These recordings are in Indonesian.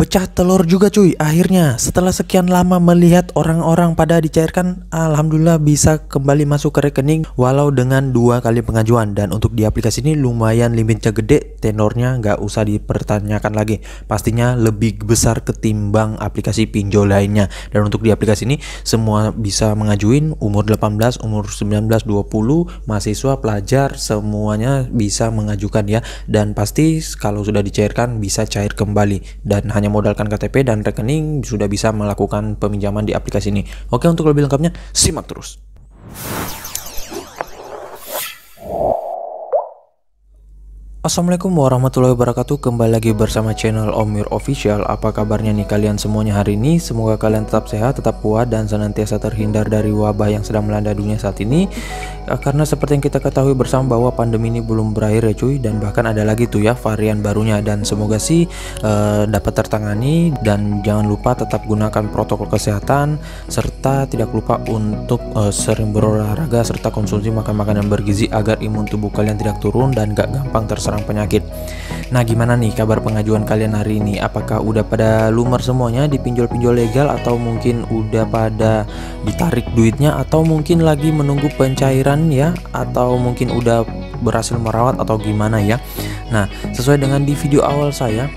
Pecah telur juga cuy, akhirnya setelah sekian lama melihat orang-orang pada dicairkan, alhamdulillah bisa kembali masuk ke rekening walau dengan 2 kali pengajuan. Dan untuk di aplikasi ini lumayan limitnya gede, tenornya nggak usah dipertanyakan lagi, pastinya lebih besar ketimbang aplikasi pinjol lainnya. Dan untuk di aplikasi ini semua bisa mengajuin, umur 18, umur 19, 20, mahasiswa, pelajar, semuanya bisa mengajukan ya. Dan pasti kalau sudah dicairkan bisa cair kembali, dan hanya modalkan KTP dan rekening sudah bisa melakukan peminjaman di aplikasi ini. Oke, untuk lebih lengkapnya simak terus. Assalamualaikum warahmatullahi wabarakatuh. Kembali lagi bersama channel Omir Official. Apa kabarnya nih kalian semuanya hari ini? Semoga kalian tetap sehat, tetap kuat, dan senantiasa terhindar dari wabah yang sedang melanda dunia saat ini. Karena seperti yang kita ketahui bersama bahwa pandemi ini belum berakhir ya cuy, dan bahkan ada lagi tuh ya varian barunya. Dan semoga sih dapat tertangani, dan jangan lupa tetap gunakan protokol kesehatan, serta tidak lupa untuk sering berolahraga serta konsumsi makan makanan bergizi agar imun tubuh kalian tidak turun dan gak gampang terserang penyakit. Nah, gimana nih kabar pengajuan kalian hari ini? Apakah udah pada lumer semuanya di pinjol-pinjol legal, atau mungkin udah pada ditarik duitnya, atau mungkin lagi menunggu pencairan ya, atau mungkin udah berhasil merawat atau gimana ya? Nah, sesuai dengan di video awal saya,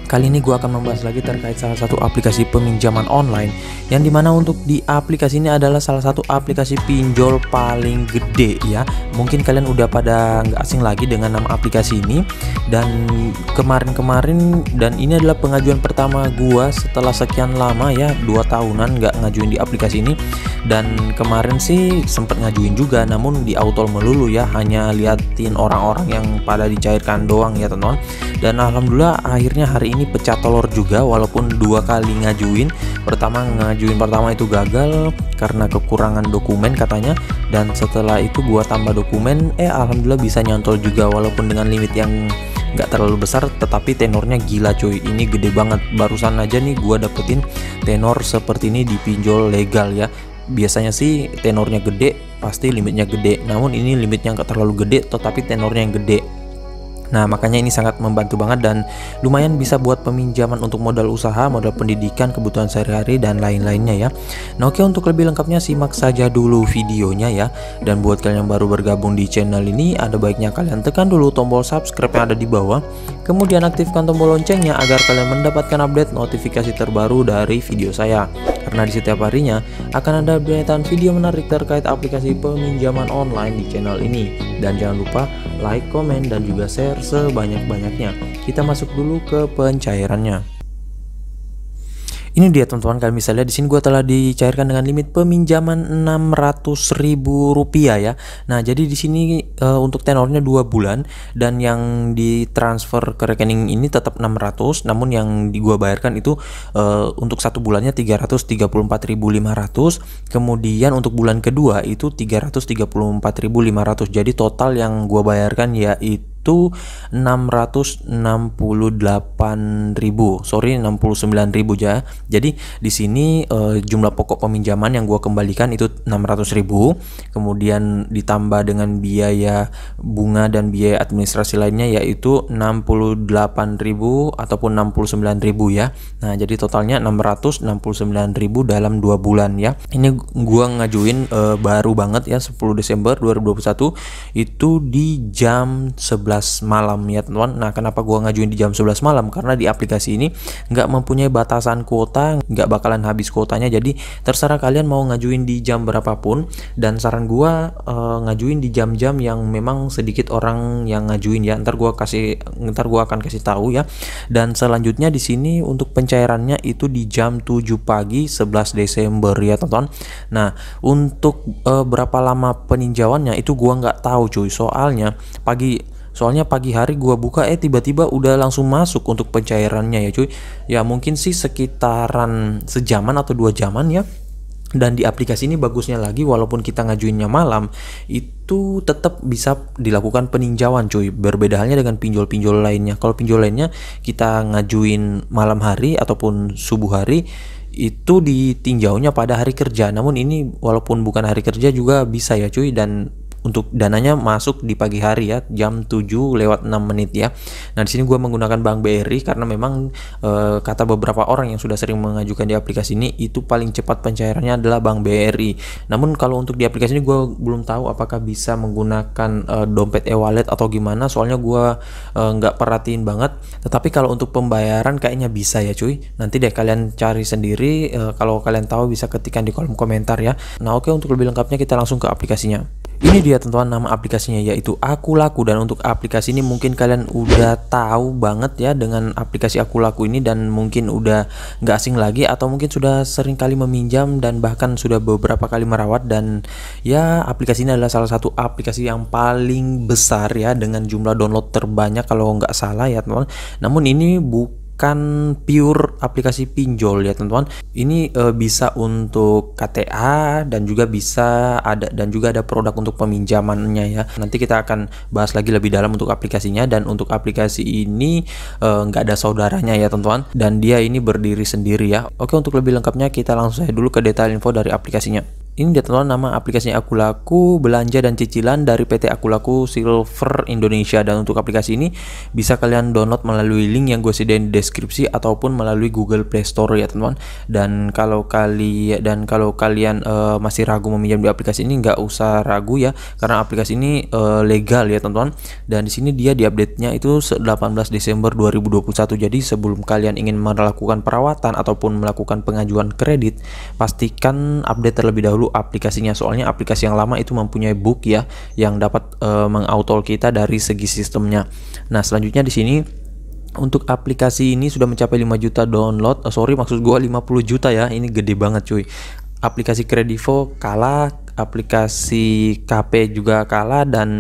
kali ini gue akan membahas lagi terkait salah satu aplikasi peminjaman online, yang dimana untuk di aplikasi ini adalah salah satu aplikasi pinjol paling gede ya. Mungkin kalian udah pada nggak asing lagi dengan nama aplikasi ini. Dan kemarin-kemarin, dan ini adalah pengajuan pertama gue setelah sekian lama ya, 2 tahunan nggak ngajuin di aplikasi ini. Dan kemarin sih sempet ngajuin juga, namun di auto melulu ya, hanya liatin orang-orang yang pada dicairkan doang ya teman-teman. Dan alhamdulillah akhirnya hari ini pecah telur juga, walaupun 2 kali ngajuin. Pertama itu gagal karena kekurangan dokumen katanya, dan setelah itu gua tambah dokumen, alhamdulillah bisa nyantol juga, walaupun dengan limit yang nggak terlalu besar, tetapi tenornya gila cuy, ini gede banget. Barusan aja nih gua dapetin tenor seperti ini di pinjol legal ya. Biasanya sih tenornya gede pasti limitnya gede, namun ini limitnya nggak terlalu gede tetapi tenornya yang gede. Nah, makanya ini sangat membantu banget, dan lumayan bisa buat peminjaman untuk modal usaha, modal pendidikan, kebutuhan sehari-hari, dan lain-lainnya ya. Nah, oke, untuk lebih lengkapnya simak saja dulu videonya ya. Dan buat kalian yang baru bergabung di channel ini, ada baiknya kalian tekan dulu tombol subscribe yang ada di bawah, kemudian aktifkan tombol loncengnya agar kalian mendapatkan update notifikasi terbaru dari video saya. Karena di setiap harinya akan ada updatean video menarik terkait aplikasi peminjaman online di channel ini. Dan jangan lupa like, komen, dan juga share sebanyak-banyaknya. Kita masuk dulu ke pencairannya. Ini dia teman-teman, kalian bisa lihat di sini gue telah dicairkan dengan limit peminjaman Rp600.000 ya. Nah, jadi di sini untuk tenornya 2 bulan, dan yang ditransfer ke rekening ini tetap 600, namun yang gua bayarkan itu untuk 1 bulannya 334.500, kemudian untuk bulan kedua itu 334.500. Jadi total yang gua bayarkan yaitu 669.000 ya. Jadi di sini jumlah pokok peminjaman yang gua kembalikan itu 600.000, kemudian ditambah dengan biaya bunga dan biaya administrasi lainnya yaitu 68.000 ataupun 69.000 ya. Nah, jadi totalnya 669.000 dalam 2 bulan ya. Ini gua ngajuin baru banget ya, 10 Desember 2021 itu di jam 11 malam ya teman-teman. Nah, kenapa gua ngajuin di jam 11 malam? Karena di aplikasi ini nggak mempunyai batasan kuota, nggak bakalan habis kuotanya, jadi terserah kalian mau ngajuin di jam berapapun. Dan saran gua ngajuin di jam-jam yang memang sedikit orang yang ngajuin ya. Ntar gua akan kasih tahu ya. Dan selanjutnya di sini untuk pencairannya itu di jam 7 pagi 11 Desember ya teman-teman. Nah, untuk berapa lama peninjauannya itu gua nggak tahu cuy, soalnya pagi hari gua buka tiba-tiba udah langsung masuk untuk pencairannya ya cuy. Ya mungkin sih sekitaran sejaman atau 2 jaman ya. Dan di aplikasi ini bagusnya lagi, walaupun kita ngajuinnya malam, itu tetap bisa dilakukan peninjauan cuy. Berbeda halnya dengan pinjol-pinjol lainnya. Kalau pinjol lainnya kita ngajuin malam hari ataupun subuh hari, itu ditinjaunya pada hari kerja. Namun ini walaupun bukan hari kerja juga bisa ya cuy, dan untuk dananya masuk di pagi hari ya, jam 7:06 ya. Nah di sini gue menggunakan Bank BRI karena memang kata beberapa orang yang sudah sering mengajukan di aplikasi ini, itu paling cepat pencairannya adalah Bank BRI. Namun kalau untuk di aplikasi ini gue belum tahu apakah bisa menggunakan dompet e-wallet atau gimana, soalnya gue nggak perhatiin banget. Tetapi kalau untuk pembayaran kayaknya bisa ya cuy. Nanti deh kalian cari sendiri, kalau kalian tahu bisa ketikkan di kolom komentar ya. Nah oke, untuk lebih lengkapnya kita langsung ke aplikasinya. Ini dia teman-teman nama aplikasinya, yaitu Akulaku. Dan untuk aplikasi ini mungkin kalian udah tahu banget ya dengan aplikasi Akulaku ini, dan mungkin udah nggak asing lagi, atau mungkin sudah sering kali meminjam dan bahkan sudah beberapa kali merawat. Dan ya aplikasi ini adalah salah satu aplikasi yang paling besar ya dengan jumlah download terbanyak kalau nggak salah ya teman-teman. Namun ini bukan pure aplikasi pinjol ya teman-teman. Ini bisa untuk KTA dan juga bisa ada produk untuk peminjamannya ya. Nanti kita akan bahas lagi lebih dalam untuk aplikasinya. Dan untuk aplikasi ini nggak ada saudaranya ya teman-teman, dan dia ini berdiri sendiri ya. Oke, untuk lebih lengkapnya kita langsung saja dulu ke detail info dari aplikasinya. Ini dia teman-teman nama aplikasinya Akulaku, belanja dan cicilan dari PT Akulaku Silver Indonesia. Dan untuk aplikasi ini bisa kalian download melalui link yang gue sediain di deskripsi ataupun melalui Google Play Store ya teman-teman. Dan kalau kalian masih ragu meminjam di aplikasi ini, nggak usah ragu ya, karena aplikasi ini legal ya teman-teman. Dan di sini dia diupdate-nya itu 18 Desember 2021. Jadi sebelum kalian ingin melakukan perawatan ataupun melakukan pengajuan kredit, pastikan update terlebih dahulu aplikasinya. Soalnya aplikasi yang lama itu mempunyai bug ya, yang dapat mengautol kita dari segi sistemnya. Nah selanjutnya di sini untuk aplikasi ini sudah mencapai 5 juta download. Maksud gua 50 juta ya. Ini gede banget cuy. Aplikasi Kredivo kalah, aplikasi KP juga kalah, dan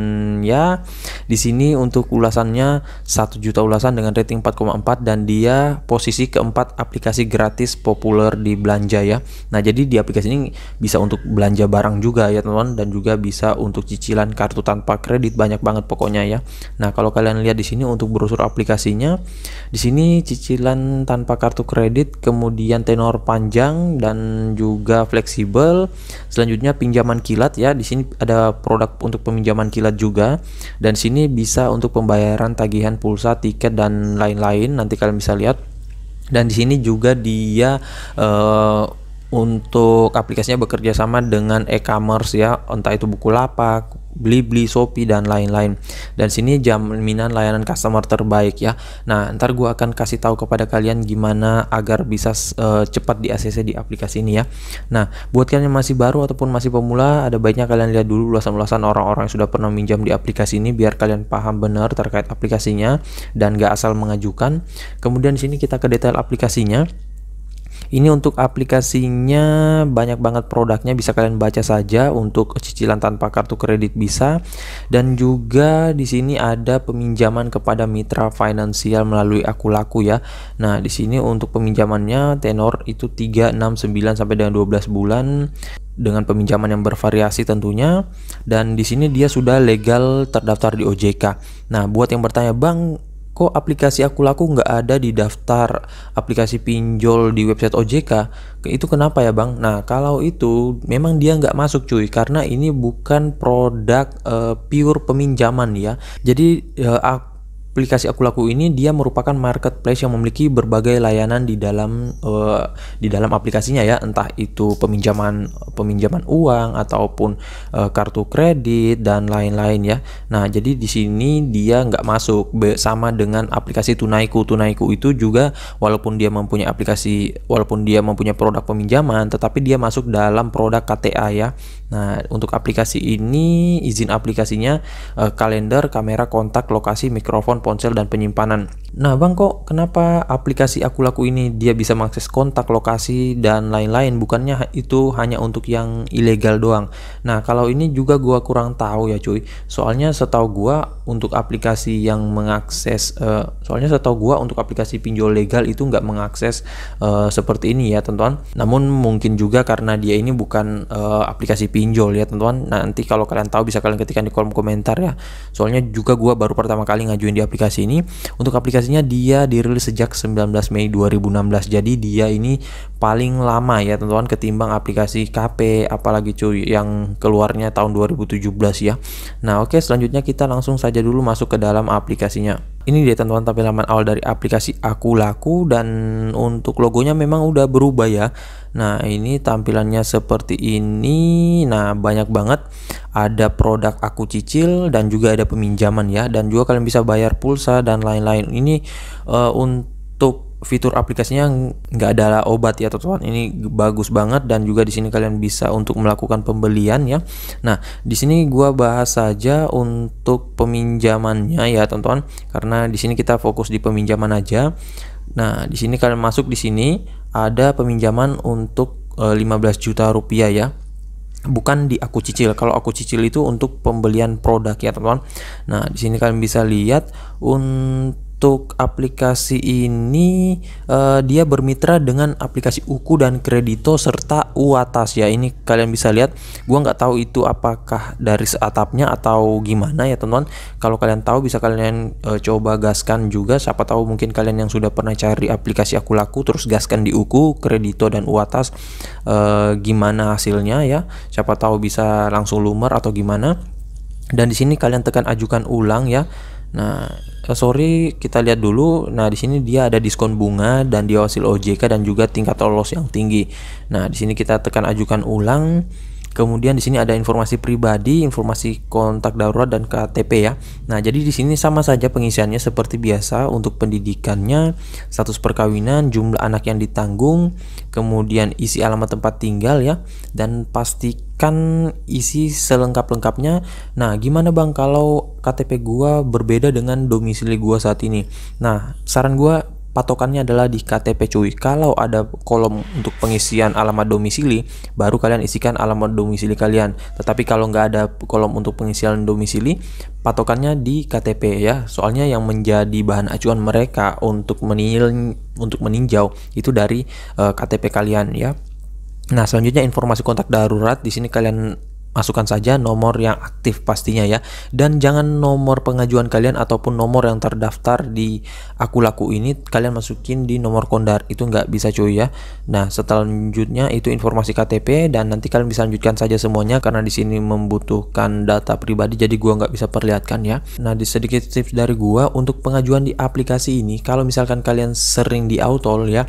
ya di sini untuk ulasannya 1 juta ulasan dengan rating 4,4, dan dia posisi keempat aplikasi gratis populer di belanja ya. Nah jadi di aplikasi ini bisa untuk belanja barang juga ya teman-teman, dan juga bisa untuk cicilan kartu tanpa kredit, banyak banget pokoknya ya. Nah kalau kalian lihat di sini untuk brosur aplikasinya, di sini cicilan tanpa kartu kredit, kemudian tenor panjang dan juga fleksibel. Selanjutnya pinjaman kilat ya. Di sini ada produk untuk peminjaman kilat juga. Dan sini bisa untuk pembayaran tagihan pulsa, tiket dan lain-lain. Nanti kalian bisa lihat. Dan di sini juga dia untuk aplikasinya bekerja sama dengan e-commerce ya, entah itu Bukalapak, Blibli, Shopee dan lain-lain. Dan sini jaminan layanan customer terbaik ya. Nah, ntar gua akan kasih tahu kepada kalian gimana agar bisa cepat di ACC di aplikasi ini ya. Nah, buat kalian yang masih baru ataupun masih pemula, ada baiknya kalian lihat dulu ulasan-ulasan orang-orang yang sudah pernah minjam di aplikasi ini, biar kalian paham benar terkait aplikasinya dan gak asal mengajukan. Kemudian di sini kita ke detail aplikasinya. Ini untuk aplikasinya banyak banget produknya, bisa kalian baca saja. Untuk cicilan tanpa kartu kredit bisa, dan juga di sini ada peminjaman kepada mitra finansial melalui Akulaku ya. Nah, di sini untuk peminjamannya tenor itu 3, 6, 9 sampai dengan 12 bulan dengan peminjaman yang bervariasi tentunya. Dan di sini dia sudah legal terdaftar di OJK. Nah, buat yang bertanya, "Bang, kok aplikasi Akulaku nggak ada di daftar aplikasi pinjol di website OJK? Itu kenapa ya bang?" Nah kalau itu memang dia nggak masuk cuy, karena ini bukan produk pure peminjaman ya. Jadi aplikasi Akulaku ini dia merupakan marketplace yang memiliki berbagai layanan di dalam aplikasinya ya, entah itu peminjaman uang ataupun kartu kredit dan lain-lain ya. Nah jadi di sini dia nggak masuk, sama dengan aplikasi Tunaiku. Tunaiku itu juga walaupun dia mempunyai produk peminjaman, tetapi dia masuk dalam produk KTA ya. Nah untuk aplikasi ini izin aplikasinya kalender, kamera, kontak, lokasi, mikrofon, ponsel dan penyimpanan. Nah bang, kok kenapa aplikasi Akulaku ini dia bisa mengakses kontak, lokasi dan lain-lain, bukannya itu hanya untuk yang ilegal doang? Nah kalau ini juga gua kurang tahu ya cuy. Soalnya setahu gua untuk aplikasi yang mengakses untuk aplikasi pinjol legal itu nggak mengakses seperti ini ya teman-teman. Namun mungkin juga karena dia ini bukan aplikasi pinjol ya teman-teman. Nanti kalau kalian tahu bisa kalian ketikkan di kolom komentar ya. Soalnya juga gua baru pertama kali ngajuin di aplikasi ini. Untuk aplikasinya dia dirilis sejak 19 Mei 2016. Jadi dia ini paling lama ya teman-teman ketimbang aplikasi KP apalagi cuy yang keluarnya tahun 2017 ya. Nah, oke, selanjutnya kita langsung saja dulu masuk ke dalam aplikasinya. Ini dia teman-teman tampilan awal dari aplikasi Akulaku, dan untuk logonya memang udah berubah ya. Nah, ini tampilannya seperti ini. Nah, banyak banget, ada produk aku cicil dan juga ada peminjaman ya, dan juga kalian bisa bayar pulsa dan lain-lain. Ini untuk fitur aplikasinya nggak ada obat ya teman-teman. Ini bagus banget, dan juga di sini kalian bisa untuk melakukan pembelian ya. Nah, di sini gua bahas saja untuk peminjamannya ya teman-teman, karena di sini kita fokus di peminjaman aja. Nah, di sini kalian masuk, di sini ada peminjaman untuk 15 juta rupiah ya. Bukan di aku cicil. Kalau aku cicil itu untuk pembelian produk ya teman-teman. Nah, di sini kalian bisa lihat untuk aplikasi ini dia bermitra dengan aplikasi Uku dan Kredito serta Uatas ya. Ini kalian bisa lihat. Gua nggak tahu itu apakah dari atapnya atau gimana ya teman-teman. Kalau kalian tahu bisa kalian coba gaskan juga. Siapa tahu mungkin kalian yang sudah pernah cari aplikasi Akulaku terus gaskan di Uku, Kredito dan Uatas, gimana hasilnya ya. Siapa tahu bisa langsung lumer atau gimana. Dan di sini kalian tekan ajukan ulang ya. Nah, sorry, kita lihat dulu. Nah, di sini dia ada diskon bunga dan dia hasil OJK dan juga tingkat lolos yang tinggi. Nah, di sini kita tekan ajukan ulang. Kemudian di sini ada informasi pribadi, informasi kontak darurat dan KTP ya. Nah, jadi di sini sama saja pengisiannya seperti biasa. Untuk pendidikannya, status perkawinan, jumlah anak yang ditanggung, kemudian isi alamat tempat tinggal ya, dan pastikan isi selengkap-lengkapnya. Nah, gimana Bang kalau KTP gua berbeda dengan domisili gua saat ini? Nah, saran gua patokannya adalah di KTP cuy. Kalau ada kolom untuk pengisian alamat domisili, baru kalian isikan alamat domisili kalian. Tetapi kalau nggak ada kolom untuk pengisian domisili, patokannya di KTP ya. Soalnya yang menjadi bahan acuan mereka untuk meninjau itu dari KTP kalian ya. Nah, selanjutnya informasi kontak darurat. Di sini kalian masukkan saja nomor yang aktif pastinya ya, dan jangan nomor pengajuan kalian ataupun nomor yang terdaftar di Akulaku ini kalian masukin di nomor kondar, itu nggak bisa cuy ya. Nah, selanjutnya itu informasi KTP, dan nanti kalian bisa lanjutkan saja semuanya karena di sini membutuhkan data pribadi, jadi gua nggak bisa perlihatkan ya. Nah, di sedikit tips dari gua untuk pengajuan di aplikasi ini, kalau misalkan kalian sering di autol ya,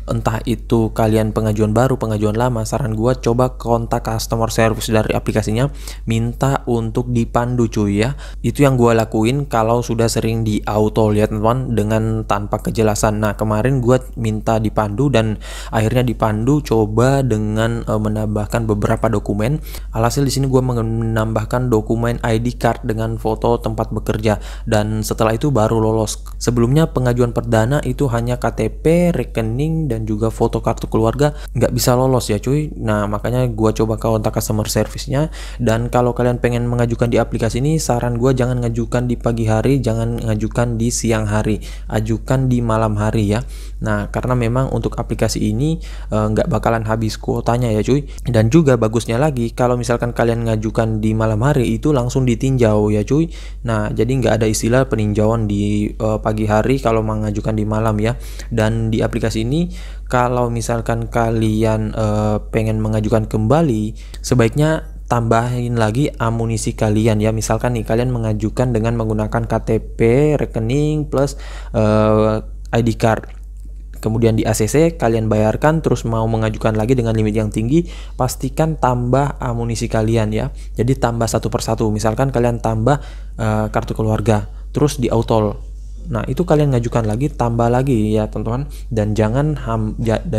entah itu kalian pengajuan baru, pengajuan lama, saran gua coba kontak customer service dari aplikasinya, minta untuk dipandu cuy ya. Itu yang gua lakuin kalau sudah sering di auto ya teman-teman, dengan tanpa kejelasan. Nah, kemarin gua minta dipandu dan akhirnya dipandu coba dengan menambahkan beberapa dokumen. Alhasil di sini gua menambahkan dokumen ID card dengan foto tempat bekerja, dan setelah itu baru lolos. Sebelumnya pengajuan perdana itu hanya KTP, rekening, dan juga foto kartu keluarga, nggak bisa lolos ya cuy. Nah, makanya gua coba kontak customer service-nya. Dan kalau kalian pengen mengajukan di aplikasi ini, saran gua jangan ngajukan di pagi hari, jangan ngajukan di siang hari, ajukan di malam hari ya. Nah, karena memang untuk aplikasi ini nggak bakalan habis kuotanya ya cuy. Dan juga bagusnya lagi, kalau misalkan kalian ngajukan di malam hari itu langsung ditinjau ya cuy. Nah, jadi nggak ada istilah peninjauan di pagi hari kalau mengajukan di malam ya. Dan di aplikasi ini kalau misalkan kalian pengen mengajukan kembali, sebaiknya tambahin lagi amunisi kalian ya. Misalkan nih kalian mengajukan dengan menggunakan KTP, rekening plus ID card, kemudian di ACC kalian bayarkan, terus mau mengajukan lagi dengan limit yang tinggi, pastikan tambah amunisi kalian ya. Jadi tambah satu persatu. Misalkan kalian tambah kartu keluarga, terus di autol. Nah, itu kalian ngajukan lagi, tambah lagi ya teman-teman. Dan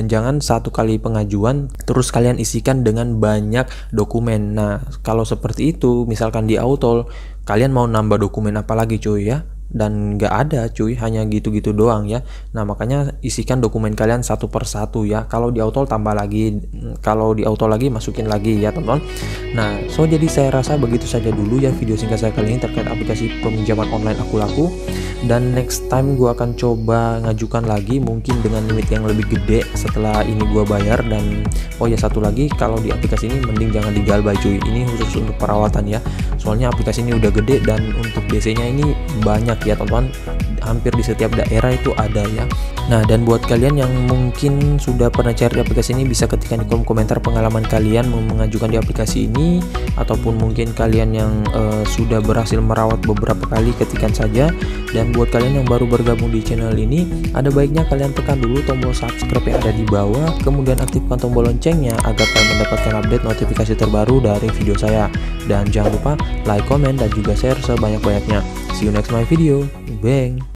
jangan satu kali pengajuan terus kalian isikan dengan banyak dokumen. Nah, kalau seperti itu misalkan di autol kalian mau nambah dokumen apa lagi cuy ya, dan nggak ada cuy, hanya gitu-gitu doang ya. Nah, makanya isikan dokumen kalian satu persatu ya. Kalau di autol tambah lagi, kalau di auto lagi masukin lagi ya teman-teman. Nah, jadi saya rasa begitu saja dulu ya video singkat saya kali ini terkait aplikasi peminjaman online Akulaku. Dan next time gue akan coba ngajukan lagi mungkin dengan limit yang lebih gede setelah ini gue bayar. Dan oh ya, satu lagi, kalau di aplikasi ini mending jangan digalbay cuy, ini khusus untuk perawatan ya. Soalnya aplikasi ini udah gede dan untuk DC nya ini banyak banyak ya teman-teman, hampir di setiap daerah itu ada ya. Nah, dan buat kalian yang mungkin sudah pernah cari di aplikasi ini, bisa ketikkan di kolom komentar pengalaman kalian mengajukan di aplikasi ini, ataupun mungkin kalian yang sudah berhasil merawat beberapa kali, ketikkan saja. Dan buat kalian yang baru bergabung di channel ini, ada baiknya kalian tekan dulu tombol subscribe yang ada di bawah, kemudian aktifkan tombol loncengnya agar kalian mendapatkan update notifikasi terbaru dari video saya. Dan jangan lupa like, comment, dan juga share sebanyak-banyaknya. See you next my video. Bang.